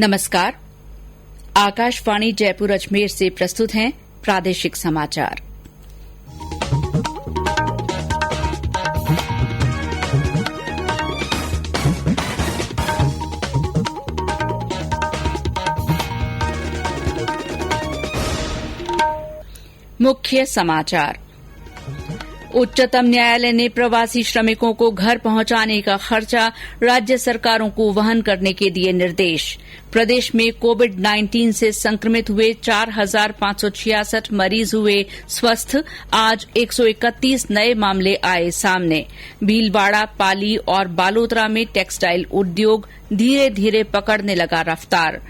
नमस्कार। आकाशवाणी जयपुर अजमेर से प्रस्तुत हैं प्रादेशिक समाचार। मुख्य समाचार। उच्चतम न्यायालय ने प्रवासी श्रमिकों को घर पहुंचाने का खर्चा राज्य सरकारों को वहन करने के दिए निर्देश। प्रदेश में कोविड-19 से संक्रमित हुए 4,566 मरीज हुए स्वस्थ। आज 131 नए मामले आए सामने। भीलवाड़ा, पाली और बालोतरा में टेक्सटाइल उद्योग धीरे धीरे पकड़ने लगा रफ्तार।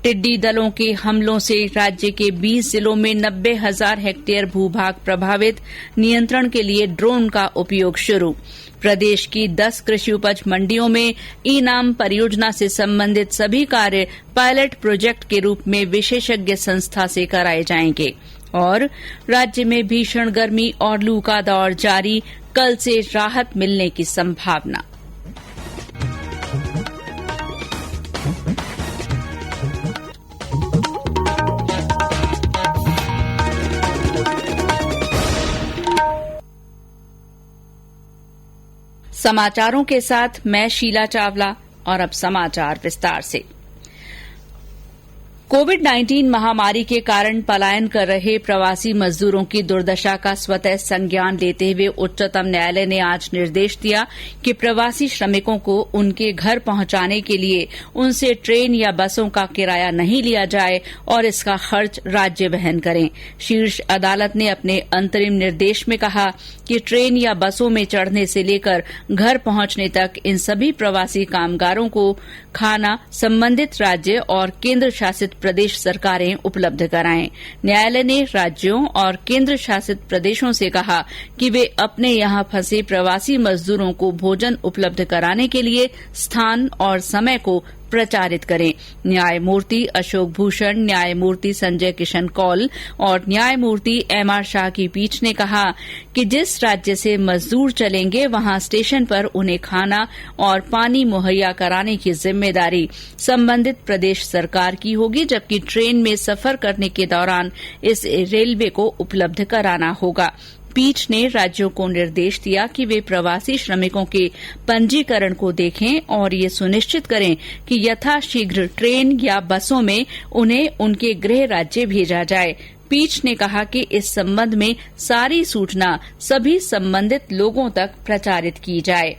टिड्डी दलों के हमलों से राज्य के 20 जिलों में 90,000 हेक्टेयर भूभाग प्रभावित। नियंत्रण के लिए ड्रोन का उपयोग शुरू। प्रदेश की 10 कृषि उपज मंडियों में ई-नाम परियोजना से संबंधित सभी कार्य पायलट प्रोजेक्ट के रूप में विशेषज्ञ संस्था से कराए जाएंगे। और राज्य में भीषण गर्मी और लू का दौर जारी, कल से राहत मिलने की संभावना। समाचारों के साथ मैं शीला चावला। और अब समाचार विस्तार से। कोविड-19 महामारी के कारण पलायन कर रहे प्रवासी मजदूरों की दुर्दशा का स्वतः संज्ञान लेते हुए उच्चतम न्यायालय ने आज निर्देश दिया कि प्रवासी श्रमिकों को उनके घर पहुंचाने के लिए उनसे ट्रेन या बसों का किराया नहीं लिया जाए और इसका खर्च राज्य वहन करें। शीर्ष अदालत ने अपने अंतरिम निर्देश में कहा कि ट्रेन या बसों में चढ़ने से लेकर घर पहुंचने तक इन सभी प्रवासी कामगारों को खाना संबंधित राज्य और केंद्र शासित प्रदेश सरकारें उपलब्ध कराएं। न्यायालय ने राज्यों और केंद्र शासित प्रदेशों से कहा कि वे अपने यहां फंसे प्रवासी मजदूरों को भोजन उपलब्ध कराने के लिए स्थान और समय को प्रचारित करें। न्यायमूर्ति अशोक भूषण, न्यायमूर्ति संजय किशन कौल और न्यायमूर्ति एम.आर. शाह की पीठ ने कहा कि जिस राज्य से मजदूर चलेंगे वहां स्टेशन पर उन्हें खाना और पानी मुहैया कराने की जिम्मेदारी संबंधित प्रदेश सरकार की होगी, जबकि ट्रेन में सफर करने के दौरान इस रेलवे को उपलब्ध कराना होगा। पीठ ने राज्यों को निर्देश दिया कि वे प्रवासी श्रमिकों के पंजीकरण को देखें और ये सुनिश्चित करें कि यथाशीघ्र ट्रेन या बसों में उन्हें उनके गृह राज्य भेजा जाए। पीठ ने कहा कि इस संबंध में सारी सूचना सभी संबंधित लोगों तक प्रचारित की जाए।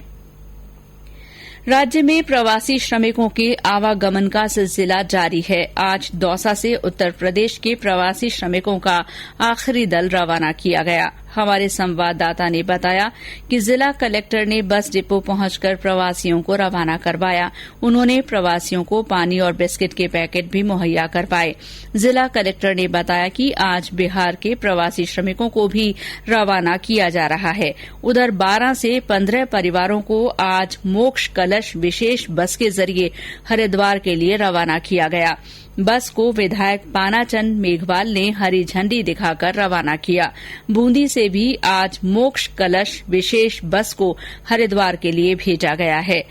राज्य में प्रवासी श्रमिकों के आवागमन का सिलसिला जारी है। आज दौसा से उत्तर प्रदेश के प्रवासी श्रमिकों का आखिरी दल रवाना किया गया। हमारे संवाददाता ने बताया कि जिला कलेक्टर ने बस डिपो पहुंचकर प्रवासियों को रवाना करवाया। उन्होंने प्रवासियों को पानी और बिस्किट के पैकेट भी मुहैया करवाए। जिला कलेक्टर ने बताया कि आज बिहार के प्रवासी श्रमिकों को भी रवाना किया जा रहा है। उधर 12 से 15 परिवारों को आज मोक्ष कलश विशेष बस के जरिए हरिद्वार के लिए रवाना किया गया। बस को विधायक पानाचंद मेघवाल ने हरी झंडी दिखाकर रवाना किया। बूंदी से भी आज मोक्ष कलश विशेष बस को हरिद्वार के लिए भेजा गया है।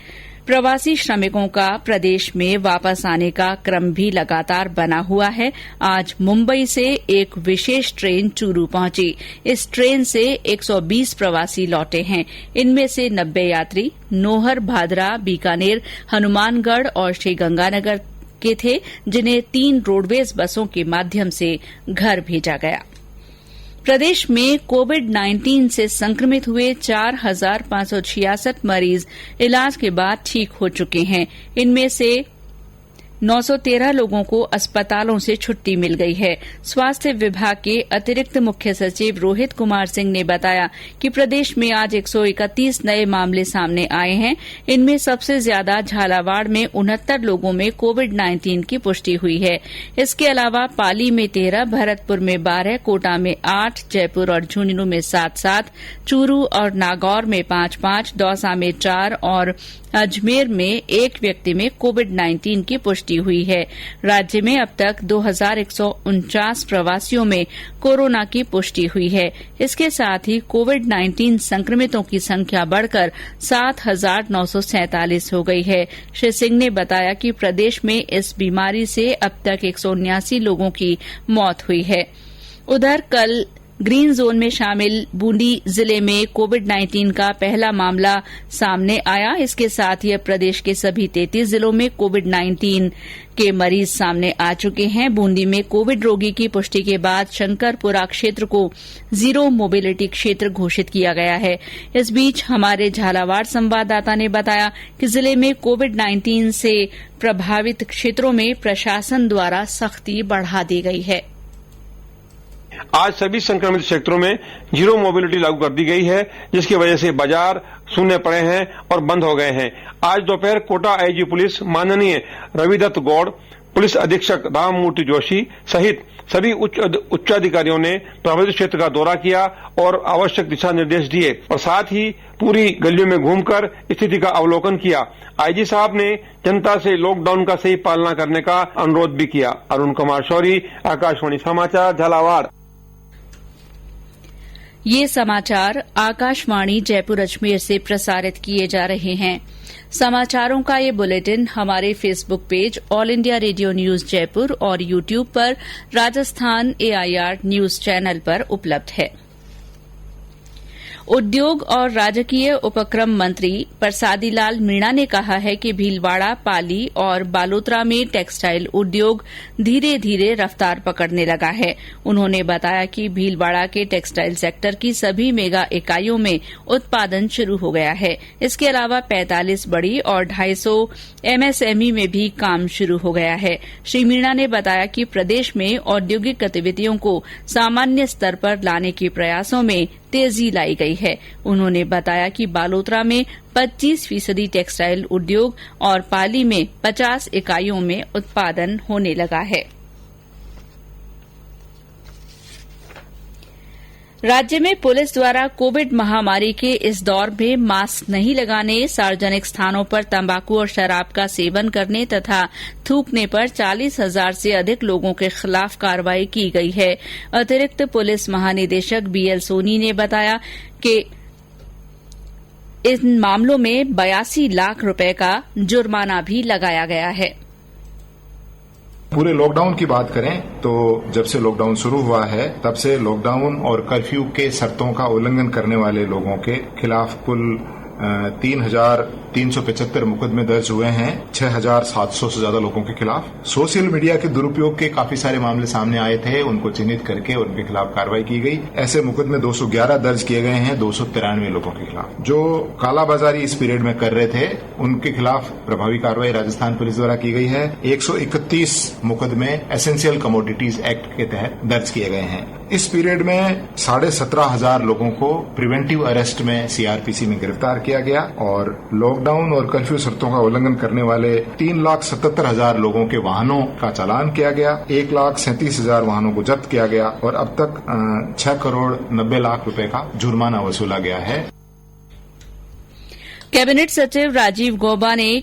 प्रवासी श्रमिकों का प्रदेश में वापस आने का क्रम भी लगातार बना हुआ है। आज मुंबई से एक विशेष ट्रेन चूरू पहुंची। इस ट्रेन से 120 प्रवासी लौटे हैं। इनमें से 90 यात्री नोहर, भादरा, बीकानेर, हनुमानगढ़ और श्रीगंगानगर के थे, जिन्हें 3 रोडवेज बसों के माध्यम से घर भेजा गया। प्रदेश में कोविड-19 से संक्रमित हुए 4,566 मरीज इलाज के बाद ठीक हो चुके हैं। इनमें से 913 लोगों को अस्पतालों से छुट्टी मिल गई है। स्वास्थ्य विभाग के अतिरिक्त मुख्य सचिव रोहित कुमार सिंह ने बताया कि प्रदेश में आज 131 नए मामले सामने आए हैं। इनमें सबसे ज्यादा झालावाड़ में 69 लोगों में कोविड-19 की पुष्टि हुई है। इसके अलावा पाली में 13, भरतपुर में 12, कोटा में 8, जयपुर और झुंझुनू में 7-7, चूरू और नागौर में 5-5, दौसा में 4 और अजमेर में 1 व्यक्ति में कोविड-19 की पुष्टि पुष्टि हुई है। राज्य में अब तक 2149 प्रवासियों में कोरोना की पुष्टि हुई है। इसके साथ ही कोविड-19 संक्रमितों की संख्या बढ़कर 7,947 हो गई है। श्री सिंह ने बताया कि प्रदेश में इस बीमारी से अब तक 179 लोगों की मौत हुई है। उधर कल ग्रीन जोन में शामिल बूंदी जिले में कोविड-19 का पहला मामला सामने आया। इसके साथ ही अब प्रदेश के सभी 33 जिलों में कोविड-19 के मरीज सामने आ चुके हैं। बूंदी में कोविड रोगी की पुष्टि के बाद शंकरपुरा क्षेत्र को जीरो मोबिलिटी क्षेत्र घोषित किया गया है। इस बीच हमारे झालावाड़ संवाददाता ने बताया कि जिले में कोविड-19 से प्रभावित क्षेत्रों में प्रशासन द्वारा सख्ती बढ़ा दी गई है। आज सभी संक्रमित क्षेत्रों में जीरो मोबिलिटी लागू कर दी गई है, जिसकी वजह से बाजार शून्य पड़े हैं और बंद हो गए हैं। आज दोपहर कोटा आईजी पुलिस माननीय रविदत्त गौड़, पुलिस अधीक्षक राममूर्ति जोशी सहित सभी उच्चाधिकारियों ने प्रभावित क्षेत्र का दौरा किया और आवश्यक दिशा निर्देश दिए और साथ ही पूरी गलियों में घूमकर स्थिति का अवलोकन किया। आईजी साहब ने जनता से लॉकडाउन का सही पालना करने का अनुरोध भी किया। अरुण कुमार शौरी, आकाशवाणी समाचार, झालावाड़। ये समाचार आकाशवाणी जयपुर अजमेर से प्रसारित किए जा रहे हैं। समाचारों का ये बुलेटिन हमारे Facebook page all India radio news Jaipur और यूट्यूब पर राजस्थान AIR न्यूज चैनल पर उपलब्ध है। उद्योग और राजकीय उपक्रम मंत्री परसादी लाल मीणा ने कहा है कि भीलवाड़ा, पाली और बालोतरा में टेक्सटाइल उद्योग धीरे धीरे रफ्तार पकड़ने लगा है। उन्होंने बताया कि भीलवाड़ा के टेक्सटाइल सेक्टर की सभी मेगा इकाइयों में उत्पादन शुरू हो गया है। इसके अलावा 45 बड़ी और 250 MSME में भी काम शुरू हो गया है। श्री मीणा ने बताया कि प्रदेश में औद्योगिक गतिविधियों को सामान्य स्तर पर लाने के प्रयासों में तेजी लाई गई है। उन्होंने बताया कि बालोतरा में 25% टेक्सटाइल उद्योग और पाली में 50 इकाइयों में उत्पादन होने लगा है। राज्य में पुलिस द्वारा कोविड महामारी के इस दौर में मास्क नहीं लगाने, सार्वजनिक स्थानों पर तंबाकू और शराब का सेवन करने तथा थूकने पर 40,000 से अधिक लोगों के खिलाफ कार्रवाई की गई है। अतिरिक्त पुलिस महानिदेशक BL सोनी ने बताया कि इन मामलों में 82 लाख रुपए का जुर्माना भी लगाया गया है। पूरे लॉकडाउन की बात करें तो जब से लॉकडाउन शुरू हुआ है तब से लॉकडाउन और कर्फ्यू के शर्तों का उल्लंघन करने वाले लोगों के खिलाफ कुल 3,375 मुकदमे दर्ज हुए हैं 6,700 से ज्यादा लोगों के खिलाफ। सोशल मीडिया के दुरुपयोग के काफी सारे मामले सामने आए थे, उनको चिन्हित करके उनके खिलाफ कार्रवाई की गई। ऐसे मुकदमे 211 दर्ज किए गए हैं 293 लोगों के खिलाफ। जो कालाबाजारी इस पीरियड में कर रहे थे उनके खिलाफ प्रभावी कार्रवाई राजस्थान पुलिस द्वारा की गई है। 131 मुकदमे एसेंशियल कमोडिटीज एक्ट के तहत दर्ज किए गए हैं। इस पीरियड में 17,500 लोगों को प्रिवेंटिव अरेस्ट में CRPC में गिरफ्तार किया गया और लॉकडाउन और कर्फ्यू शर्तों का उल्लंघन करने वाले 3,77,000 लोगों के वाहनों का चालान किया गया। 1,37,000 वाहनों को जब्त किया गया और अब तक 6 करोड़ 90 लाख रुपए का जुर्माना वसूला गया है। कैबिनेट सचिव राजीव गौबा ने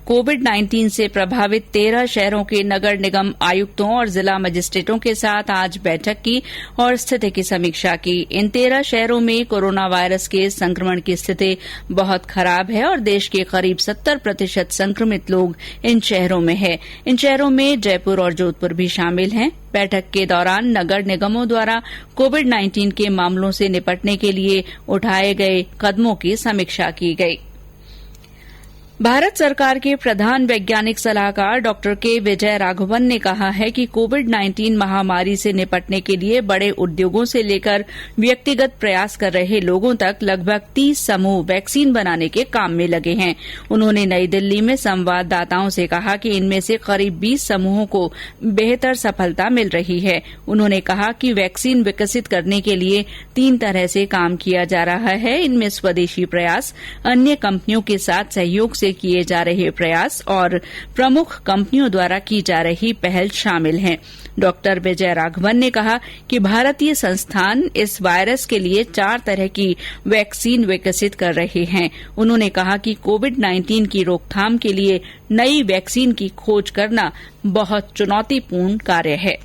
कोविड-19 से प्रभावित 13 शहरों के नगर निगम आयुक्तों और जिला मजिस्ट्रेटों के साथ आज बैठक की और स्थिति की समीक्षा की। इन 13 शहरों में कोरोना वायरस के संक्रमण की स्थिति बहुत खराब है और देश के करीब 70% संक्रमित लोग इन शहरों में हैं। इन शहरों में जयपुर और जोधपुर भी शामिल हैं। बैठक के दौरान नगर निगमों द्वारा कोविड-19 के मामलों से निपटने के लिए उठाए गए कदमों की समीक्षा की गई। भारत सरकार के प्रधान वैज्ञानिक सलाहकार डॉक्टर के विजय राघवन ने कहा है कि कोविड-19 महामारी से निपटने के लिए बड़े उद्योगों से लेकर व्यक्तिगत प्रयास कर रहे लोगों तक लगभग 30 समूह वैक्सीन बनाने के काम में लगे हैं। उन्होंने नई दिल्ली में संवाददाताओं से कहा कि इनमें से करीब 20 समूहों को बेहतर सफलता मिल रही है। उन्होंने कहा कि वैक्सीन विकसित करने के लिए 3 तरह से काम किया जा रहा है। इनमें स्वदेशी प्रयास, अन्य कंपनियों के साथ सहयोग से किए जा रहे प्रयास और प्रमुख कंपनियों द्वारा की जा रही पहल शामिल हैं। डॉक्टर विजय राघवन ने कहा कि भारतीय संस्थान इस वायरस के लिए 4 तरह की वैक्सीन विकसित कर रहे हैं। उन्होंने कहा कि कोविड-19 की रोकथाम के लिए नई वैक्सीन की खोज करना बहुत चुनौतीपूर्ण कार्य है।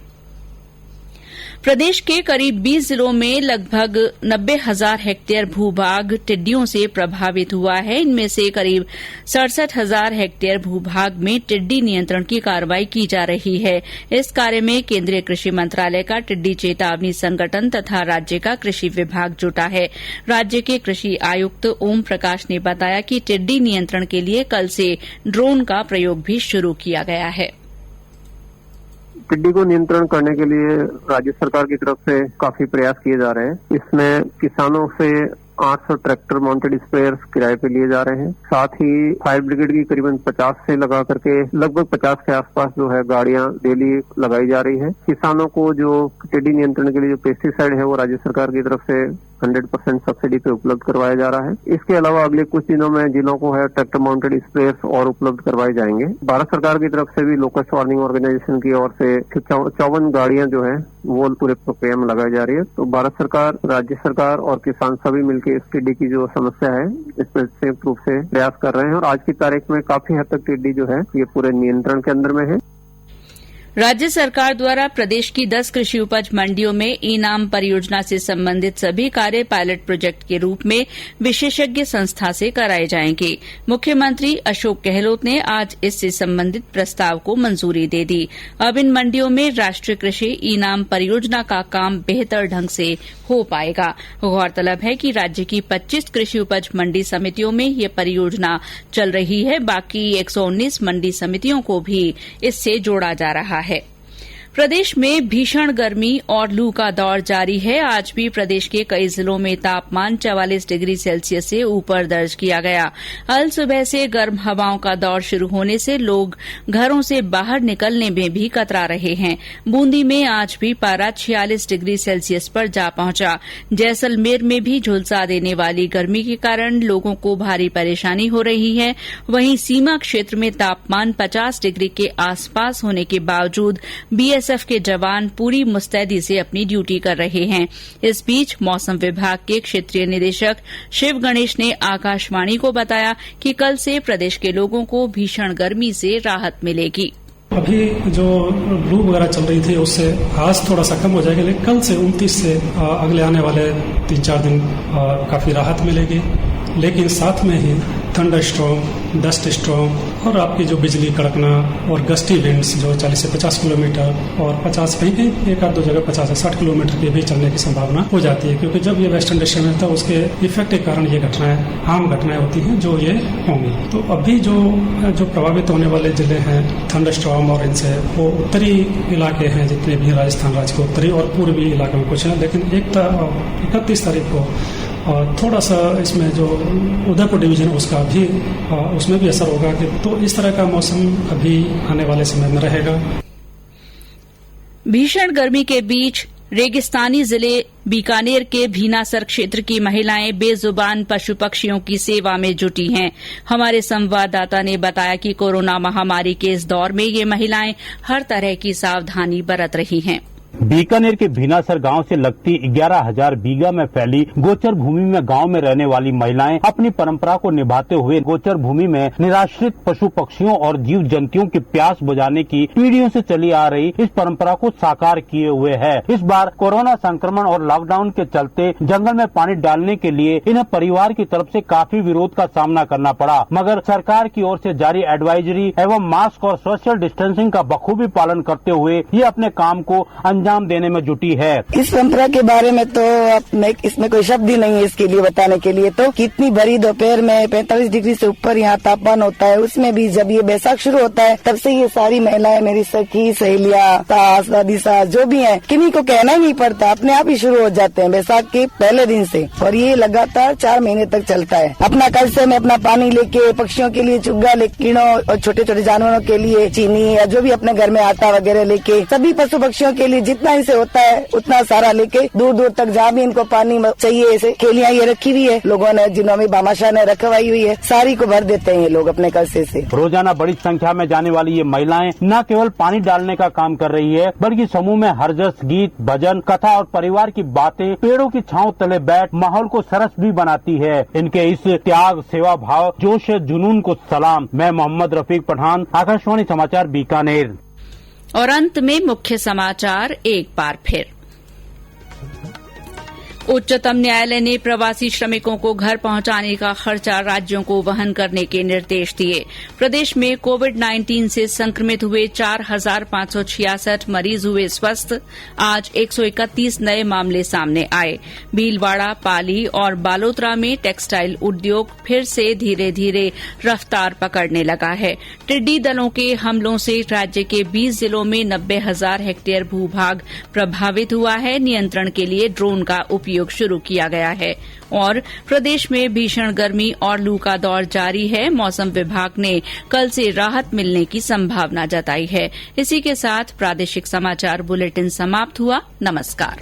प्रदेश के करीब 20 जिलों में लगभग 90,000 हेक्टेयर भूभाग टिड्डियों से प्रभावित हुआ है। इनमें से करीब 67,000 हेक्टेयर भूभाग में टिड्डी नियंत्रण की कार्रवाई की जा रही है। इस कार्य में केंद्रीय कृषि मंत्रालय का टिड्डी चेतावनी संगठन तथा राज्य का कृषि विभाग जुटा है। राज्य के कृषि आयुक्त ओम प्रकाश ने बताया कि टिड्डी नियंत्रण के लिए कल से ड्रोन का प्रयोग भी शुरू किया गया है। टिड्डी को नियंत्रण करने के लिए राज्य सरकार की तरफ से काफी प्रयास किए जा रहे हैं। इसमें किसानों से 800 ट्रैक्टर माउंटेड स्प्रेयर्स किराए पे लिए जा रहे हैं। साथ ही फायर ब्रिगेड की करीबन 50 से लगा करके लगभग 50 के आसपास जो है गाड़ियां डेली लगाई जा रही है। किसानों को जो टिड्डी नियंत्रण के लिए जो पेस्टिसाइड है वो राज्य सरकार की तरफ से 100% सब्सिडी पे उपलब्ध करवाया जा रहा है। इसके अलावा अगले कुछ दिनों में जिलों को है ट्रैक्टर माउंटेड स्प्रेयर्स और उपलब्ध करवाए जाएंगे। भारत सरकार की तरफ से भी लोकस्ट वार्निंग ऑर्गेनाइजेशन की ओर से 54 गाड़ियां जो है वो पूरे प्रक्रिया में लगाई जा रही है। तो भारत सरकार, राज्य सरकार और किसान सभी मिलकर इस टिड्डी की जो समस्या है इस पर संयुक्त रूप से प्रयास कर रहे हैं और आज की तारीख में काफी हद तक टिड्डी जो है ये पूरे नियंत्रण के अंदर में है। राज्य सरकार द्वारा प्रदेश की 10 कृषि उपज मंडियों में ई नाम परियोजना से संबंधित सभी कार्य पायलट प्रोजेक्ट के रूप में विशेषज्ञ संस्था से कराए जाएंगे। मुख्यमंत्री अशोक गहलोत ने आज इससे संबंधित प्रस्ताव को मंजूरी दे दी। अब इन मंडियों में राष्ट्रीय कृषि ई नाम परियोजना का काम बेहतर ढंग से हो पाएगा। गौरतलब है कि राज्य की 25 कृषि उपज मंडी समितियों में ये परियोजना चल रही है। बाकी 119 मंडी समितियों को भी इससे जोड़ा जा रहा है। प्रदेश में भीषण गर्मी और लू का दौर जारी है। आज भी प्रदेश के कई जिलों में तापमान 44 डिग्री सेल्सियस से ऊपर दर्ज किया गया। अल सुबह से गर्म हवाओं का दौर शुरू होने से लोग घरों से बाहर निकलने में भी कतरा रहे हैं। बूंदी में आज भी पारा 46 डिग्री सेल्सियस पर जा पहुंचा। जैसलमेर में भी झुलसा देने वाली गर्मी के कारण लोगों को भारी परेशानी हो रही है। वहीं सीमा क्षेत्र में तापमान 50 डिग्री के आसपास होने के बावजूद बीएसएफ के जवान पूरी मुस्तैदी से अपनी ड्यूटी कर रहे हैं। इस बीच मौसम विभाग के क्षेत्रीय निदेशक शिव गणेश ने आकाशवाणी को बताया कि कल से प्रदेश के लोगों को भीषण गर्मी से राहत मिलेगी। अभी जो लू वगैरह चल रही थी उससे आज थोड़ा सा कम हो जाएगा, लेकिन कल से 29 से अगले आने वाले 3-4 दिन काफी राहत मिलेगी। लेकिन साथ में ही थंडर स्ट्रॉम, डस्ट स्ट्रॉम और आपकी जो बिजली कड़कना और गस्टी विंड्स जो 40 से 50 किलोमीटर और 50 कहीं एक आध दो जगह 50 से 60 किलोमीटर के भी चलने की संभावना हो जाती है, क्योंकि जब ये वेस्टर्न डिस्टर्ब में था उसके इफेक्ट के कारण ये घटनाएं आम घटनाएं होती हैं जो ये होंगी। तो अभी जो प्रभावित होने वाले जिले हैं थंडर स्ट्रॉम और इनसे वो उत्तरी इलाके हैं जितने भी राजस्थान राज्य के उत्तरी और पूर्वी इलाके में कुछ है। लेकिन 31 तारीख को थोड़ा सा इसमें जो उदयपुर डिवीजन उसका भी उसमें भी असर होगा कि तो इस तरह का मौसम अभी आने वाले समय में रहेगा। भीषण गर्मी के बीच रेगिस्तानी जिले बीकानेर के भीनासर क्षेत्र की महिलाएं बेजुबान पशु पक्षियों की सेवा में जुटी हैं। हमारे संवाददाता ने बताया कि कोरोना महामारी के इस दौर में ये महिलाएं हर तरह की सावधानी बरत रही हैं। बीकानेर के भीनासर गांव से लगती 11,000 बीघा में फैली गोचर भूमि में गांव में रहने वाली महिलाएं अपनी परंपरा को निभाते हुए गोचर भूमि में निराश्रित पशु पक्षियों और जीव जंतुओं की प्यास बुझाने की पीढ़ियों से चली आ रही इस परंपरा को साकार किए हुए है। इस बार कोरोना संक्रमण और लॉकडाउन के चलते जंगल में पानी डालने के लिए इन्हें परिवार की तरफ से काफी विरोध का सामना करना पड़ा, मगर सरकार की ओर से जारी एडवाइजरी एवं मास्क और सोशल डिस्टेंसिंग का बखूबी पालन करते हुए ये अपने काम को अंजाम देने में जुटी है। इस परंपरा के बारे में तो इसमें कोई शब्द ही नहीं है इसके लिए बताने के लिए। तो कितनी भरी दोपहर में 45 डिग्री से ऊपर यहाँ तापमान होता है, उसमें भी जब ये बैसाख शुरू होता है तब से ये सारी महिलाएं, मेरी सखी सहेलियां, सास, दादी सास जो भी हैं, किन्हीं को कहना ही नहीं पड़ता, अपने आप ही शुरू हो जाते हैं बैसाख के पहले दिन से। और ये लगातार 4 महीने तक चलता है। अपना कल से मैं अपना पानी लेके पक्षियों के लिए चुग्गा, कीड़ों और छोटे छोटे जानवरों के लिए चीनी या जो भी अपने घर में आटा वगैरह लेके सभी पशु पक्षियों के लिए जितना इनसे होता है उतना सारा लेके दूर दूर तक जहाँ भी इनको पानी चाहिए, ऐसे केलियां ये रखी हुई है लोगों ने, जिन्हों में बामाशाह ने रखवाई हुई है, सारी को भर देते हैं ये लोग अपने कलसे से। रोजाना बड़ी संख्या में जाने वाली ये महिलाएं न केवल पानी डालने का काम कर रही है, बल्कि समूह में हरजस गीत, भजन, कथा और परिवार की बातें, पेड़ों की छांव तले बैठ माहौल को सरस भी बनाती है। इनके इस त्याग, सेवा भाव, जोश, जुनून को सलाम। मैं मोहम्मद रफीक पठान, आकाशवाणी समाचार, बीकानेर। और अंत में मुख्य समाचार एक बार फिर। उच्चतम न्यायालय ने प्रवासी श्रमिकों को घर पहुंचाने का खर्चा राज्यों को वहन करने के निर्देश दिए। प्रदेश में कोविड-19 से संक्रमित हुए 4,566 मरीज हुए स्वस्थ। आज 131 नए मामले सामने आए। भीलवाड़ा, पाली और बालोतरा में टेक्सटाइल उद्योग फिर से धीरे धीरे रफ्तार पकड़ने लगा है। टिड्डी दलों के हमलों से राज्य के 20 जिलों में 90,000 हेक्टेयर भूभाग प्रभावित हुआ है। नियंत्रण के लिए ड्रोन का उपयोग शुरू किया गया है। और प्रदेश में भीषण गर्मी और लू का दौर जारी है। मौसम विभाग ने कल से राहत मिलने की संभावना जताई है। इसी के साथ प्रादेशिक समाचार बुलेटिन समाप्त हुआ। नमस्कार।